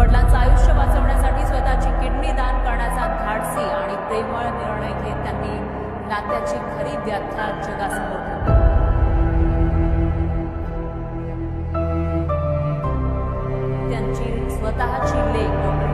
वडिलांचं आयुष्य वाचवण्यासाठी स्वतःची किडनी दान करण्याचा धाडसी आणि प्रेमळ निर्णय घेत त्यांनी नात्याची खरी व्याख्या जगासमोर ठेवली। त्यांची स्वतःची लेक